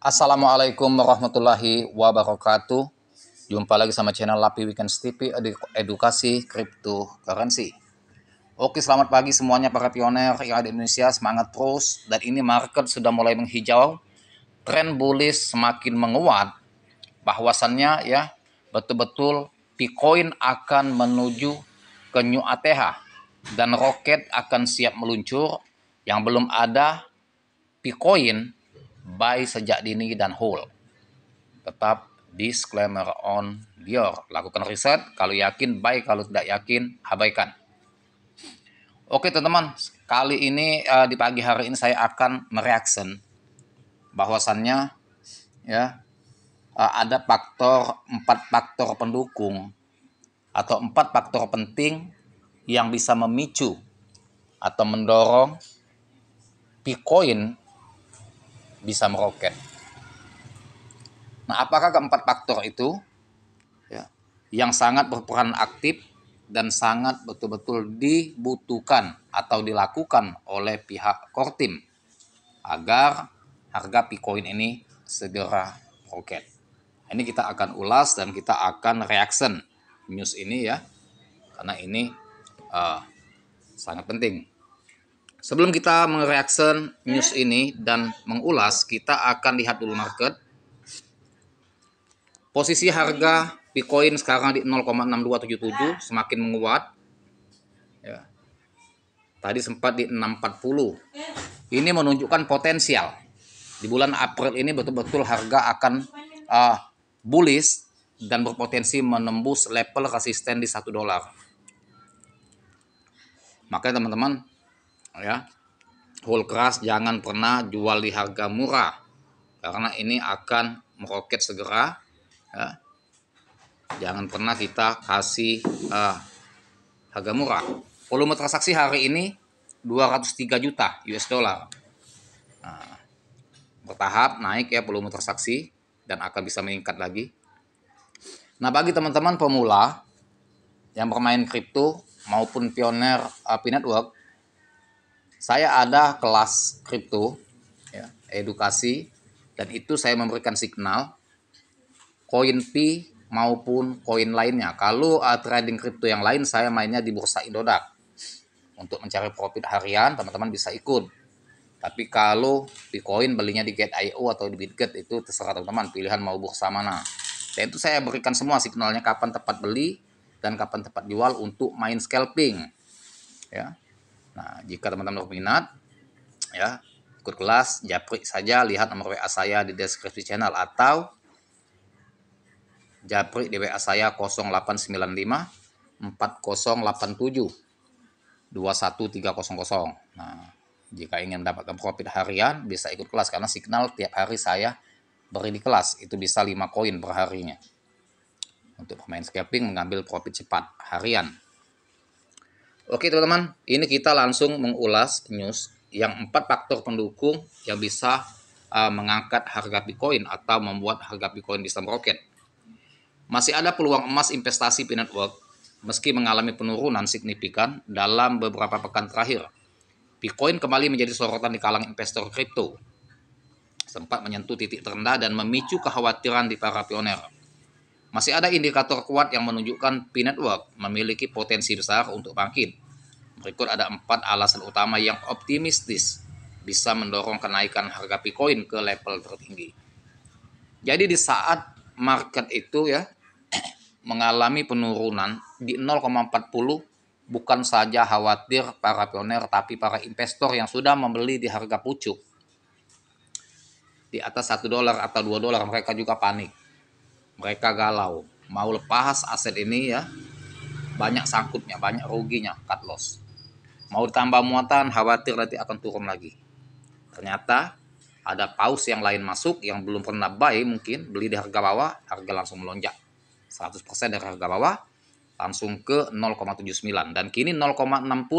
Assalamualaikum warahmatullahi wabarakatuh. Jumpa lagi sama channel Lapi Weekends TV, edukasi cryptocurrency. Oke, selamat pagi semuanya para pioner yang ada di Indonesia. Semangat terus. Dan ini market sudah mulai menghijau. Tren bullish semakin menguat. Bahwasannya ya betul-betul Bitcoin akan menuju ke new ATH dan roket akan siap meluncur. Yang belum ada Bitcoin buy sejak dini dan hold. Tetap disclaimer on your. Lakukan riset, kalau yakin buy, kalau tidak yakin abaikan. Oke teman-teman, kali ini di pagi hari ini saya akan mereaction bahwasannya ya ada empat faktor pendukung atau 4 faktor penting yang bisa memicu atau mendorong Bitcoin bisa meroket. Nah, apakah keempat faktor itu ya, yang sangat berperan aktif dan sangat betul-betul dibutuhkan atau dilakukan oleh pihak core team agar harga Bitcoin ini segera roket? Ini kita akan ulas dan kita akan reaction news ini ya, karena ini sangat penting. Sebelum kita mereaction news ini dan mengulas, kita akan lihat dulu market. Posisi harga Bitcoin sekarang di 0,6277 semakin menguat. Ya. Tadi sempat di 640. Ini menunjukkan potensial. Di bulan April ini betul-betul harga akan bullish dan berpotensi menembus level resisten di $1. Makanya teman-teman ya, hold keras, jangan pernah jual di harga murah karena ini akan meroket segera ya. Jangan pernah kita kasih harga murah. Volume transaksi hari ini 203 juta US dollar. Nah, bertahap naik ya volume transaksi dan akan bisa meningkat lagi. Nah, bagi teman-teman pemula yang bermain kripto maupun pioner P-Network, saya ada kelas kripto ya, edukasi, dan itu saya memberikan signal koin P maupun koin lainnya. Kalau trading kripto yang lain saya mainnya di bursa Indodax. Untuk mencari profit harian teman-teman bisa ikut. Tapi kalau Bitcoin belinya di Get.io atau di Bitget itu terserah teman-teman, pilihan mau bursa mana. Dan itu saya berikan semua signalnya kapan tepat beli dan kapan tepat jual untuk main scalping. Ya. Nah, jika teman-teman berminat ya, ikut kelas, japri saja, lihat nomor WA saya di deskripsi channel atau japri di WA saya 0895 4087 21300. Nah, jika ingin mendapatkan profit harian bisa ikut kelas karena signal tiap hari saya beri di kelas, itu bisa 5 koin per harinya. Untuk pemain scalping mengambil profit cepat harian. Oke teman-teman, ini kita langsung mengulas news yang 4 faktor pendukung yang bisa mengangkat harga Bitcoin atau membuat harga Bitcoin bisa meroket. Masih ada peluang emas investasi P-Network meski mengalami penurunan signifikan dalam beberapa pekan terakhir. Bitcoin kembali menjadi sorotan di kalangan investor kripto. Sempat menyentuh titik terendah dan memicu kekhawatiran di para pioner. Masih ada indikator kuat yang menunjukkan P-Network memiliki potensi besar untuk bangkit. Berikut ada 4 alasan utama yang optimistis bisa mendorong kenaikan harga Bitcoin ke level tertinggi. Jadi di saat market itu ya mengalami penurunan di 0,40, bukan saja khawatir para pioner tapi para investor yang sudah membeli di harga pucuk di atas $1 atau $2, mereka juga panik. Mereka galau, mau lepas aset ini ya, banyak sangkutnya, banyak ruginya, cut loss. Mau ditambah muatan, khawatir nanti akan turun lagi. Ternyata ada paus yang lain masuk yang belum pernah buy, mungkin beli di harga bawah, harga langsung melonjak 100% dari harga bawah langsung ke 0,79 dan kini 0,60,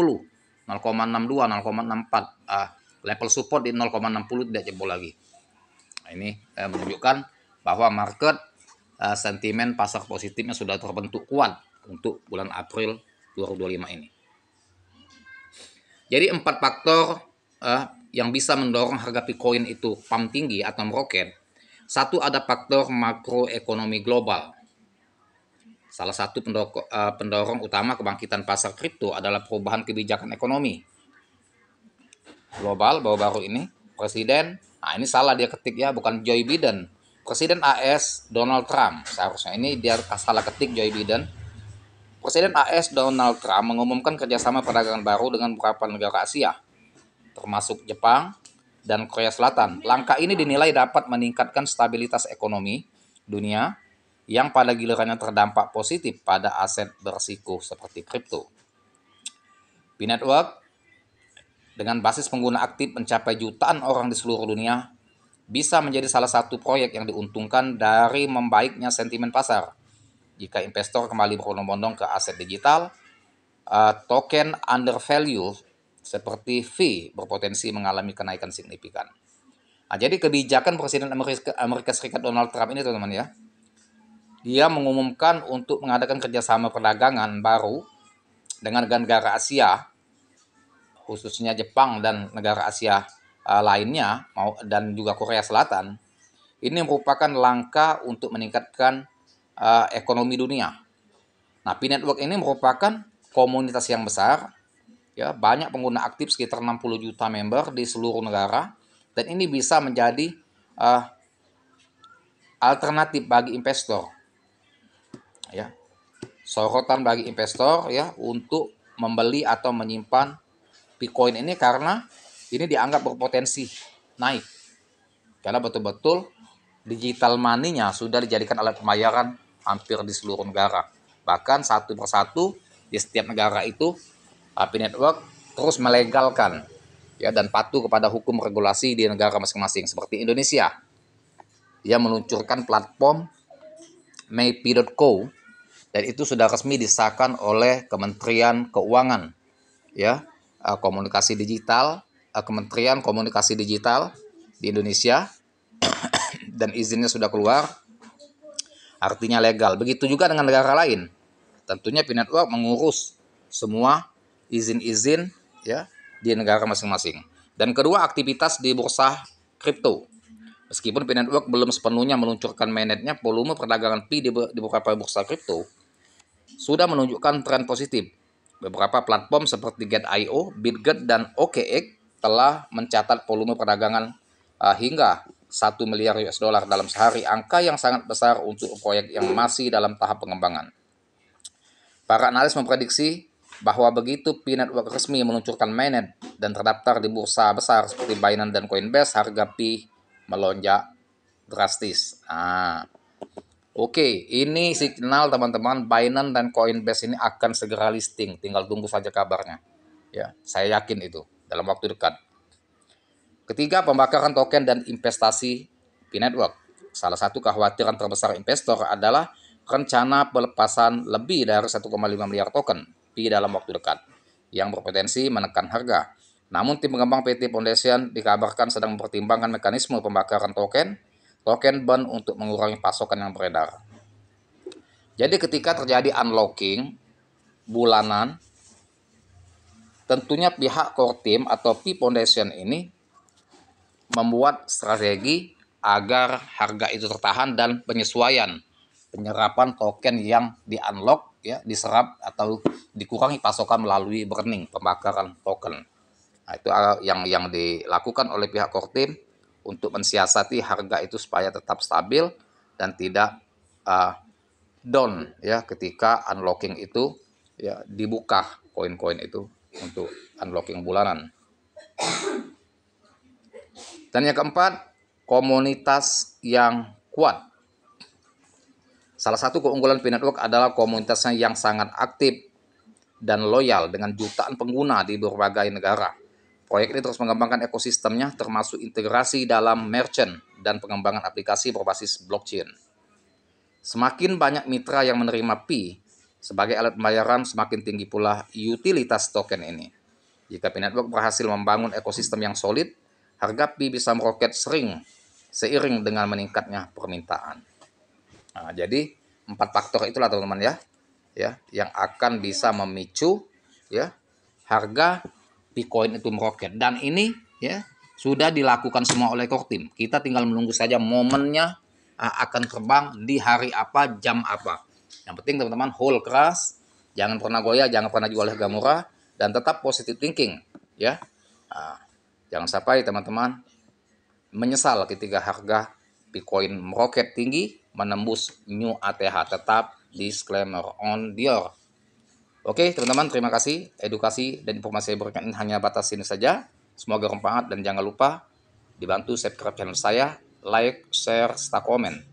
0,62, 0,64, level support di 0,60 tidak jebol lagi. Nah, ini menunjukkan bahwa market sentimen pasar positifnya sudah terbentuk kuat untuk bulan April 2025 ini. Jadi 4 faktor yang bisa mendorong harga Bitcoin itu pump tinggi atau meroket. Satu, ada faktor makroekonomi global. Salah satu pendorong utama kebangkitan pasar kripto adalah perubahan kebijakan ekonomi global baru-baru ini. Presiden, nah ini salah dia ketik ya, bukan Joe Biden. Presiden AS Donald Trump, seharusnya ini dia salah ketik Joe Biden. Presiden AS Donald Trump mengumumkan kerjasama perdagangan baru dengan beberapa negara Asia, termasuk Jepang dan Korea Selatan. Langkah ini dinilai dapat meningkatkan stabilitas ekonomi dunia yang pada gilirannya terdampak positif pada aset berisiko seperti kripto. P-Network dengan basis pengguna aktif mencapai jutaan orang di seluruh dunia bisa menjadi salah satu proyek yang diuntungkan dari membaiknya sentimen pasar. Jika investor kembali berbondong-bondong ke aset digital, token undervalue seperti V berpotensi mengalami kenaikan signifikan. Nah, jadi kebijakan Presiden Amerika Serikat Donald Trump ini teman-teman ya, dia mengumumkan untuk mengadakan kerjasama perdagangan baru dengan negara Asia, khususnya Jepang dan negara Asia lainnya, dan juga Korea Selatan. Ini merupakan langkah untuk meningkatkan ekonomi dunia. Nah, P-Network ini merupakan komunitas yang besar, ya, banyak pengguna aktif sekitar 60 juta member di seluruh negara, dan ini bisa menjadi alternatif bagi investor. Ya, sorotan bagi investor ya untuk membeli atau menyimpan Bitcoin ini karena ini dianggap berpotensi naik. Karena betul-betul digital money-nya sudah dijadikan alat pembayaran hampir di seluruh negara. Bahkan satu persatu di setiap negara itu P-Network terus melegalkan ya dan patuh kepada hukum regulasi di negara masing-masing. Seperti Indonesia, dia meluncurkan platform maypi.co dan itu sudah resmi disahkan oleh Kementerian Keuangan ya, Kementerian Komunikasi Digital di Indonesia dan izinnya sudah keluar, artinya legal. Begitu juga dengan negara lain. Tentunya P-Network mengurus semua izin-izin ya di negara masing-masing. Dan kedua, aktivitas di bursa kripto. Meskipun P-Network belum sepenuhnya meluncurkan mainnetnya, volume perdagangan Pi di beberapa bursa kripto sudah menunjukkan tren positif. Beberapa platform seperti Get.io, BitGet, dan OKX telah mencatat volume perdagangan hingga 1 miliar US dollar dalam sehari, angka yang sangat besar untuk proyek yang masih dalam tahap pengembangan. Para analis memprediksi bahwa begitu P-Network resmi meluncurkan mainnet dan terdaftar di bursa besar seperti Binance dan Coinbase, harga Pi melonjak drastis. Oke, ini signal teman-teman, Binance dan Coinbase ini akan segera listing, tinggal tunggu saja kabarnya. Ya, saya yakin itu dalam waktu dekat. Ketiga, pembakaran token dan investasi P-Network. Salah satu kekhawatiran terbesar investor adalah rencana pelepasan lebih dari 1,5 miliar token Pi dalam waktu dekat, yang berpotensi menekan harga. Namun tim pengembang PT Foundation dikabarkan sedang mempertimbangkan mekanisme pembakaran token burn untuk mengurangi pasokan yang beredar. Jadi ketika terjadi unlocking bulanan, tentunya pihak core team atau Pi Foundation ini membuat strategi agar harga itu tertahan dan penyesuaian penyerapan token yang di-unlock ya, diserap atau dikurangi pasokan melalui burning, pembakaran token. Nah, itu yang dilakukan oleh pihak core team untuk mensiasati harga itu supaya tetap stabil dan tidak down ya ketika unlocking itu ya dibuka koin-koin itu untuk unlocking bulanan. Dan yang keempat, komunitas yang kuat. Salah satu keunggulan P-Network adalah komunitasnya yang sangat aktif dan loyal dengan jutaan pengguna di berbagai negara. Proyek ini terus mengembangkan ekosistemnya termasuk integrasi dalam merchant dan pengembangan aplikasi berbasis blockchain. Semakin banyak mitra yang menerima Pi sebagai alat pembayaran, semakin tinggi pula utilitas token ini. Jika P-Network berhasil membangun ekosistem yang solid, harga Pi bisa meroket seiring dengan meningkatnya permintaan. Nah, jadi 4 faktor itulah teman-teman ya yang akan bisa memicu ya harga Bitcoin itu meroket. Dan ini ya Sudah dilakukan semua oleh core team. Kita tinggal menunggu saja momennya akan terbang di hari apa, jam apa. Yang penting teman-teman hold keras, jangan pernah goyah, jangan pernah jual harga murah, dan tetap positive thinking ya. Jangan sampai teman-teman menyesal ketika harga Bitcoin meroket tinggi menembus new ATH. Tetap disclaimer on Dior. Oke teman-teman, terima kasih. Edukasi dan informasi yang berikan ini hanya batas ini saja. Semoga bermanfaat dan jangan lupa dibantu subscribe channel saya, like, share, serta komen.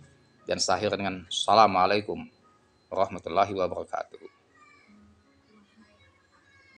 Dan saya akhiri dengan Assalamualaikum warahmatullahi wabarakatuh.